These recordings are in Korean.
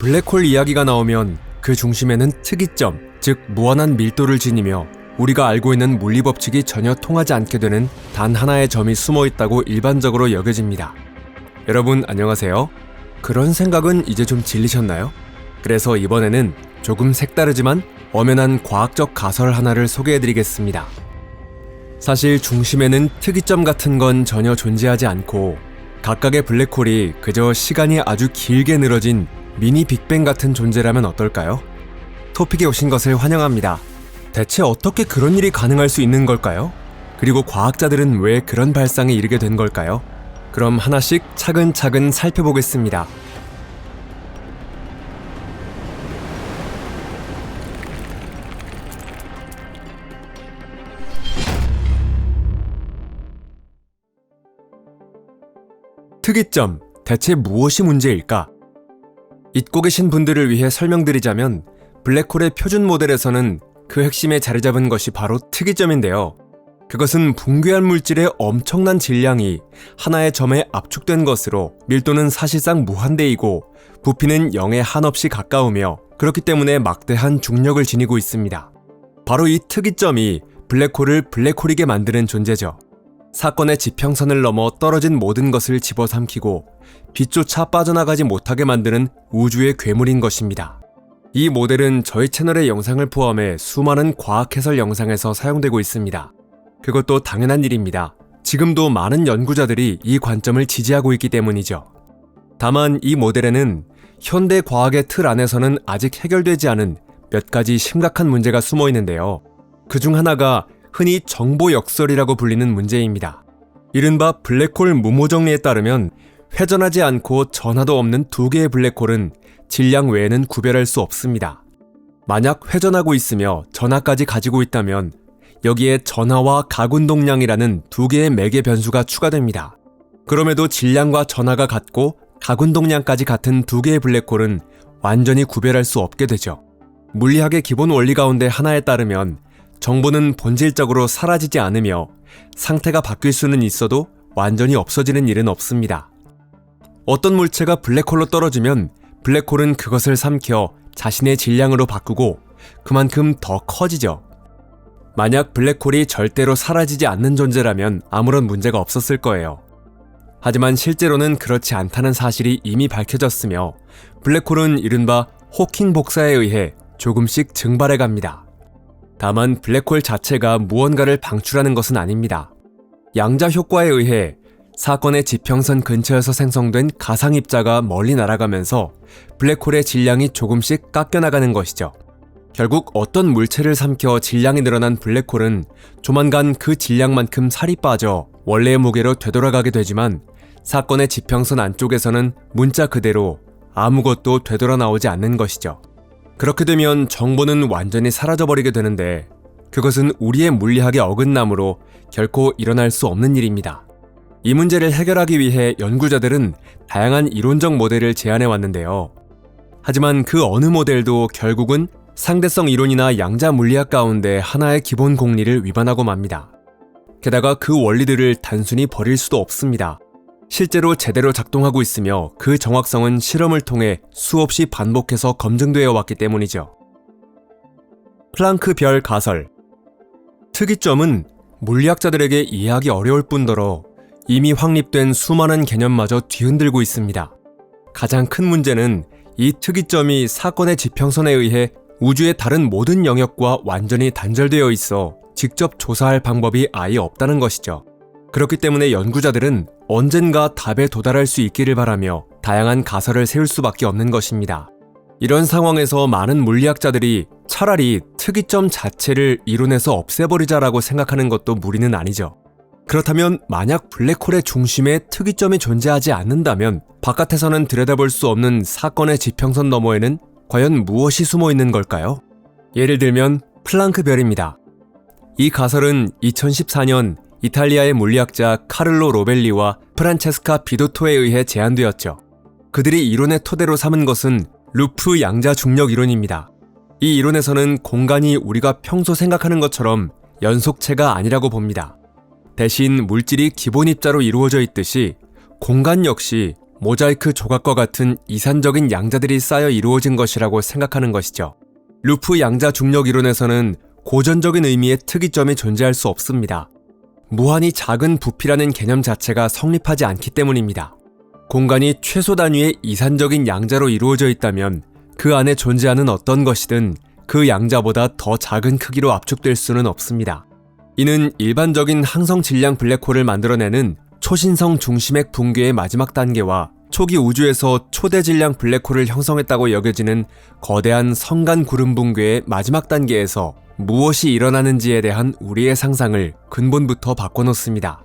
블랙홀 이야기가 나오면 그 중심에는 특이점, 즉 무한한 밀도를 지니며 우리가 알고 있는 물리법칙이 전혀 통하지 않게 되는 단 하나의 점이 숨어 있다고 일반적으로 여겨집니다. 여러분 안녕하세요. 그런 생각은 이제 좀 질리셨나요? 그래서 이번에는 조금 색다르지만 엄연한 과학적 가설 하나를 소개해드리겠습니다. 사실 중심에는 특이점 같은 건 전혀 존재하지 않고 각각의 블랙홀이 그저 시간이 아주 길게 늘어진 미니 빅뱅 같은 존재라면 어떨까요? 토픽에 오신 것을 환영합니다. 대체 어떻게 그런 일이 가능할 수 있는 걸까요? 그리고 과학자들은 왜 그런 발상에 이르게 된 걸까요? 그럼 하나씩 차근차근 살펴보겠습니다. 특이점, 대체 무엇이 문제일까? 잊고 계신 분들을 위해 설명드리자면 블랙홀의 표준 모델에서는 그 핵심에 자리 잡은 것이 바로 특이점인데요. 그것은 붕괴한 물질의 엄청난 질량이 하나의 점에 압축된 것으로 밀도는 사실상 무한대이고 부피는 0에 한없이 가까우며 그렇기 때문에 막대한 중력을 지니고 있습니다. 바로 이 특이점이 블랙홀을 블랙홀이게 만드는 존재죠. 사건의 지평선을 넘어 떨어진 모든 것을 집어삼키고 빛조차 빠져나가지 못하게 만드는 우주의 괴물인 것입니다. 이 모델은 저희 채널의 영상을 포함해 수많은 과학 해설 영상에서 사용되고 있습니다. 그것도 당연한 일입니다. 지금도 많은 연구자들이 이 관점을 지지하고 있기 때문이죠. 다만 이 모델에는 현대 과학의 틀 안에서는 아직 해결되지 않은 몇 가지 심각한 문제가 숨어 있는데요. 그중 하나가 흔히 정보 역설이라고 불리는 문제입니다. 이른바 블랙홀 무모정리에 따르면 회전하지 않고 전하도 없는 두 개의 블랙홀은 질량 외에는 구별할 수 없습니다. 만약 회전하고 있으며 전하까지 가지고 있다면 여기에 전하와 각운동량이라는 두 개의 매개 변수가 추가됩니다. 그럼에도 질량과 전하가 같고 각운동량까지 같은 두 개의 블랙홀은 완전히 구별할 수 없게 되죠. 물리학의 기본 원리 가운데 하나에 따르면 정보는 본질적으로 사라지지 않으며 상태가 바뀔 수는 있어도 완전히 없어지는 일은 없습니다. 어떤 물체가 블랙홀로 떨어지면 블랙홀은 그것을 삼켜 자신의 질량으로 바꾸고 그만큼 더 커지죠. 만약 블랙홀이 절대로 사라지지 않는 존재라면 아무런 문제가 없었을 거예요. 하지만 실제로는 그렇지 않다는 사실이 이미 밝혀졌으며 블랙홀은 이른바 호킹 복사에 의해 조금씩 증발해 갑니다. 다만 블랙홀 자체가 무언가를 방출하는 것은 아닙니다. 양자 효과에 의해 사건의 지평선 근처에서 생성된 가상입자가 멀리 날아가면서 블랙홀의 질량이 조금씩 깎여나가는 것이죠. 결국 어떤 물체를 삼켜 질량이 늘어난 블랙홀은 조만간 그 질량만큼 살이 빠져 원래의 무게로 되돌아가게 되지만 사건의 지평선 안쪽에서는 문자 그대로 아무것도 되돌아 나오지 않는 것이죠. 그렇게 되면 정보는 완전히 사라져버리게 되는데 그것은 우리의 물리학의 어긋남으로 결코 일어날 수 없는 일입니다. 이 문제를 해결하기 위해 연구자들은 다양한 이론적 모델을 제안해 왔는데요. 하지만 그 어느 모델도 결국은 상대성 이론이나 양자 물리학 가운데 하나의 기본 공리를 위반하고 맙니다. 게다가 그 원리들을 단순히 버릴 수도 없습니다. 실제로 제대로 작동하고 있으며 그 정확성은 실험을 통해 수없이 반복해서 검증되어 왔기 때문이죠. 플랑크 별 가설. 특이점은 물리학자들에게 이해하기 어려울 뿐더러 이미 확립된 수많은 개념마저 뒤흔들고 있습니다. 가장 큰 문제는 이 특이점이 사건의 지평선에 의해 우주의 다른 모든 영역과 완전히 단절되어 있어 직접 조사할 방법이 아예 없다는 것이죠. 그렇기 때문에 연구자들은 언젠가 답에 도달할 수 있기를 바라며 다양한 가설을 세울 수밖에 없는 것입니다. 이런 상황에서 많은 물리학자들이 차라리 특이점 자체를 이론에서 없애버리자라고 생각하는 것도 무리는 아니죠. 그렇다면 만약 블랙홀의 중심에 특이점이 존재하지 않는다면 바깥에서는 들여다볼 수 없는 사건의 지평선 너머에는 과연 무엇이 숨어 있는 걸까요? 예를 들면 플랑크 별입니다. 이 가설은 2014년 이탈리아의 물리학자 카를로 로벨리와 프란체스카 비도토에 의해 제안되었죠. 그들이 이론의 토대로 삼은 것은 루프 양자 중력 이론입니다. 이 이론에서는 공간이 우리가 평소 생각하는 것처럼 연속체가 아니라고 봅니다. 대신 물질이 기본 입자로 이루어져 있듯이 공간 역시 모자이크 조각과 같은 이산적인 양자들이 쌓여 이루어진 것이라고 생각하는 것이죠. 루프 양자 중력 이론에서는 고전적인 의미의 특이점이 존재할 수 없습니다. 무한히 작은 부피라는 개념 자체가 성립하지 않기 때문입니다. 공간이 최소 단위의 이산적인 양자로 이루어져 있다면 그 안에 존재하는 어떤 것이든 그 양자보다 더 작은 크기로 압축될 수는 없습니다. 이는 일반적인 항성 질량 블랙홀을 만들어내는 초신성 중심핵 붕괴의 마지막 단계와 초기 우주에서 초대 질량 블랙홀을 형성했다고 여겨지는 거대한 성간 구름 붕괴의 마지막 단계에서 무엇이 일어나는지에 대한 우리의 상상을 근본부터 바꿔놓습니다.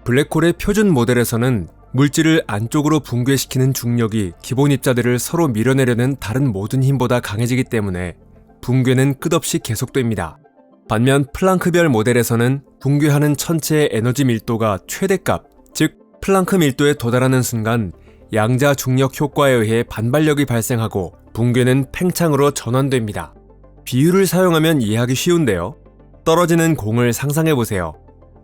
블랙홀의 표준 모델에서는 물질을 안쪽으로 붕괴시키는 중력이 기본 입자들을 서로 밀어내려는 다른 모든 힘보다 강해지기 때문에 붕괴는 끝없이 계속됩니다. 반면 플랑크별 모델에서는 붕괴하는 천체의 에너지 밀도가 최대값, 즉 플랑크 밀도에 도달하는 순간 양자 중력 효과에 의해 반발력이 발생하고 붕괴는 팽창으로 전환됩니다. 비유를 사용하면 이해하기 쉬운데요. 떨어지는 공을 상상해보세요.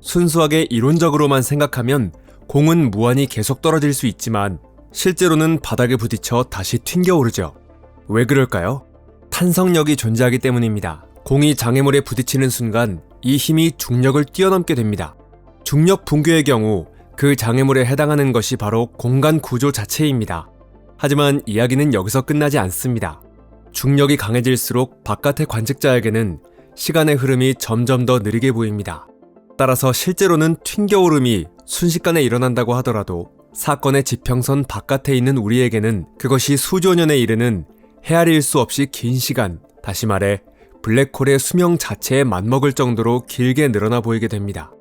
순수하게 이론적으로만 생각하면 공은 무한히 계속 떨어질 수 있지만 실제로는 바닥에 부딪혀 다시 튕겨오르죠. 왜 그럴까요? 탄성력이 존재하기 때문입니다. 공이 장애물에 부딪히는 순간 이 힘이 중력을 뛰어넘게 됩니다. 중력 붕괴의 경우 그 장애물에 해당하는 것이 바로 공간 구조 자체입니다. 하지만 이야기는 여기서 끝나지 않습니다. 중력이 강해질수록 바깥의 관측자에게는 시간의 흐름이 점점 더 느리게 보입니다. 따라서 실제로는 튕겨오름이 순식간에 일어난다고 하더라도 사건의 지평선 바깥에 있는 우리에게는 그것이 수조 년에 이르는 헤아릴 수 없이 긴 시간, 다시 말해 블랙홀의 수명 자체에 맞먹을 정도로 길게 늘어나 보이게 됩니다.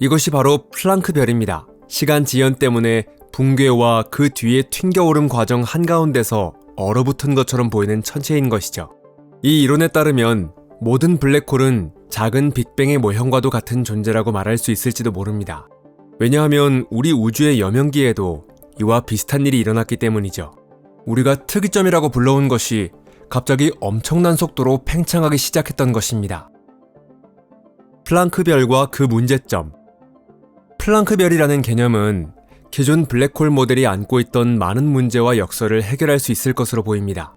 이것이 바로 플랑크별입니다. 시간 지연 때문에 붕괴와 그 뒤의 튕겨오름 과정 한가운데서 얼어붙은 것처럼 보이는 천체인 것이죠. 이 이론에 따르면 모든 블랙홀은 작은 빅뱅의 모형과도 같은 존재라고 말할 수 있을지도 모릅니다. 왜냐하면 우리 우주의 여명기에도 이와 비슷한 일이 일어났기 때문이죠. 우리가 특이점이라고 불러온 것이 갑자기 엄청난 속도로 팽창하기 시작했던 것입니다. 플랑크별과 그 문제점. 플랑크별이라는 개념은 기존 블랙홀 모델이 안고 있던 많은 문제와 역설을 해결할 수 있을 것으로 보입니다.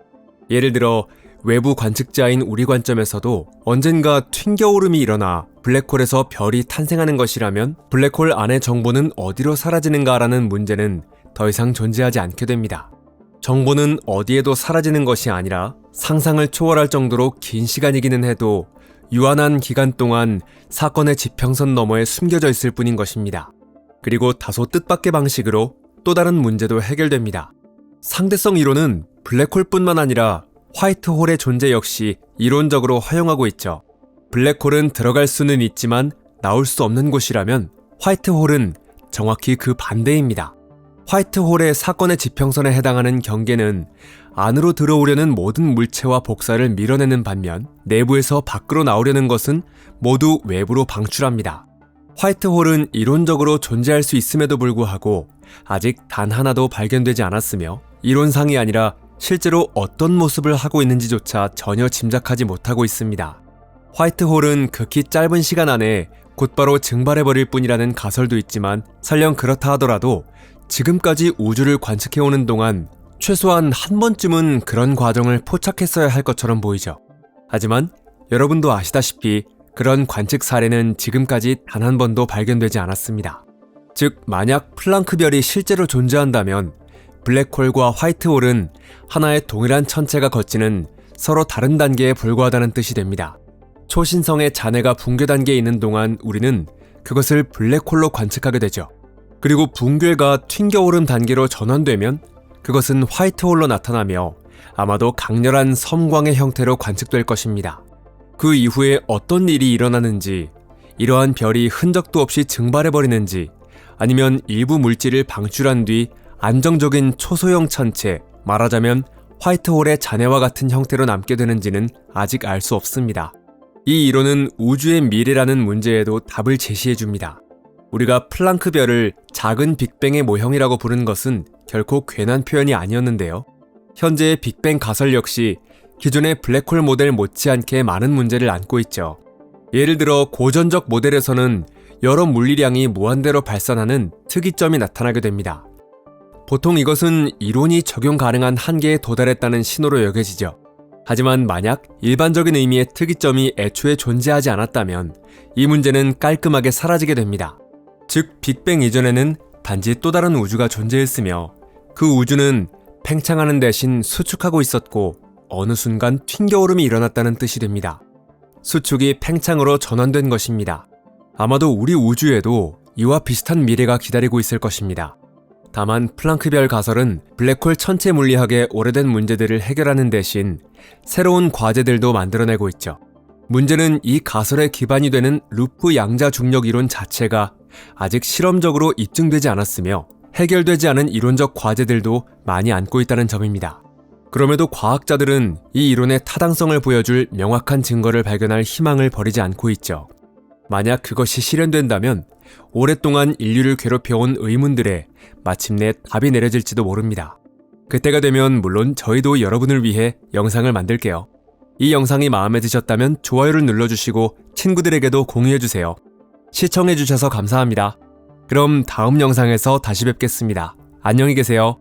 예를 들어 외부 관측자인 우리 관점에서도 언젠가 튕겨오름이 일어나 블랙홀에서 별이 탄생하는 것이라면 블랙홀 안의 정보는 어디로 사라지는가라는 문제는 더 이상 존재하지 않게 됩니다. 정보는 어디에도 사라지는 것이 아니라 상상을 초월할 정도로 긴 시간이기는 해도 유한한 기간 동안 사건의 지평선 너머에 숨겨져 있을 뿐인 것입니다. 그리고 다소 뜻밖의 방식으로 또 다른 문제도 해결됩니다. 상대성 이론은 블랙홀뿐만 아니라 화이트홀의 존재 역시 이론적으로 허용하고 있죠. 블랙홀은 들어갈 수는 있지만 나올 수 없는 곳이라면 화이트홀은 정확히 그 반대입니다. 화이트홀의 사건의 지평선에 해당하는 경계는 안으로 들어오려는 모든 물체와 복사를 밀어내는 반면 내부에서 밖으로 나오려는 것은 모두 외부로 방출합니다. 화이트홀은 이론적으로 존재할 수 있음에도 불구하고 아직 단 하나도 발견되지 않았으며 이론상이 아니라 실제로 어떤 모습을 하고 있는지조차 전혀 짐작하지 못하고 있습니다. 화이트홀은 극히 짧은 시간 안에 곧바로 증발해버릴 뿐이라는 가설도 있지만 설령 그렇다 하더라도 지금까지 우주를 관측해오는 동안 최소한 한 번쯤은 그런 과정을 포착했어야 할 것처럼 보이죠. 하지만 여러분도 아시다시피 그런 관측 사례는 지금까지 단 한 번도 발견되지 않았습니다. 즉, 만약 플랑크별이 실제로 존재한다면 블랙홀과 화이트홀은 하나의 동일한 천체가 거치는 서로 다른 단계에 불과하다는 뜻이 됩니다. 초신성의 잔해가 붕괴 단계에 있는 동안 우리는 그것을 블랙홀로 관측하게 되죠. 그리고 붕괴가 튕겨오름 단계로 전환되면 그것은 화이트홀로 나타나며 아마도 강렬한 섬광의 형태로 관측될 것입니다. 그 이후에 어떤 일이 일어나는지, 이러한 별이 흔적도 없이 증발해버리는지, 아니면 일부 물질을 방출한 뒤 안정적인 초소형 천체, 말하자면 화이트홀의 잔해와 같은 형태로 남게 되는지는 아직 알 수 없습니다. 이 이론은 우주의 미래라는 문제에도 답을 제시해줍니다. 우리가 플랑크별을 작은 빅뱅의 모형이라고 부른 것은 결코 괜한 표현이 아니었는데요. 현재의 빅뱅 가설 역시 기존의 블랙홀 모델 못지않게 많은 문제를 안고 있죠. 예를 들어 고전적 모델에서는 여러 물리량이 무한대로 발산하는 특이점이 나타나게 됩니다. 보통 이것은 이론이 적용 가능한 한계에 도달했다는 신호로 여겨지죠. 하지만 만약 일반적인 의미의 특이점이 애초에 존재하지 않았다면 이 문제는 깔끔하게 사라지게 됩니다. 즉, 빅뱅 이전에는 단지 또 다른 우주가 존재했으며 그 우주는 팽창하는 대신 수축하고 있었고 어느 순간 튕겨오름이 일어났다는 뜻이 됩니다. 수축이 팽창으로 전환된 것입니다. 아마도 우리 우주에도 이와 비슷한 미래가 기다리고 있을 것입니다. 다만 플랑크별 가설은 블랙홀 천체 물리학의 오래된 문제들을 해결하는 대신 새로운 과제들도 만들어내고 있죠. 문제는 이 가설의 기반이 되는 루프 양자 중력 이론 자체가 아직 실험적으로 입증되지 않았으며 해결되지 않은 이론적 과제들도 많이 안고 있다는 점입니다. 그럼에도 과학자들은 이 이론의 타당성을 보여줄 명확한 증거를 발견할 희망을 버리지 않고 있죠. 만약 그것이 실현된다면 오랫동안 인류를 괴롭혀온 의문들에 마침내 답이 내려질지도 모릅니다. 그때가 되면 물론 저희도 여러분을 위해 영상을 만들게요. 이 영상이 마음에 드셨다면 좋아요를 눌러주시고 친구들에게도 공유해주세요. 시청해주셔서 감사합니다. 그럼 다음 영상에서 다시 뵙겠습니다. 안녕히 계세요.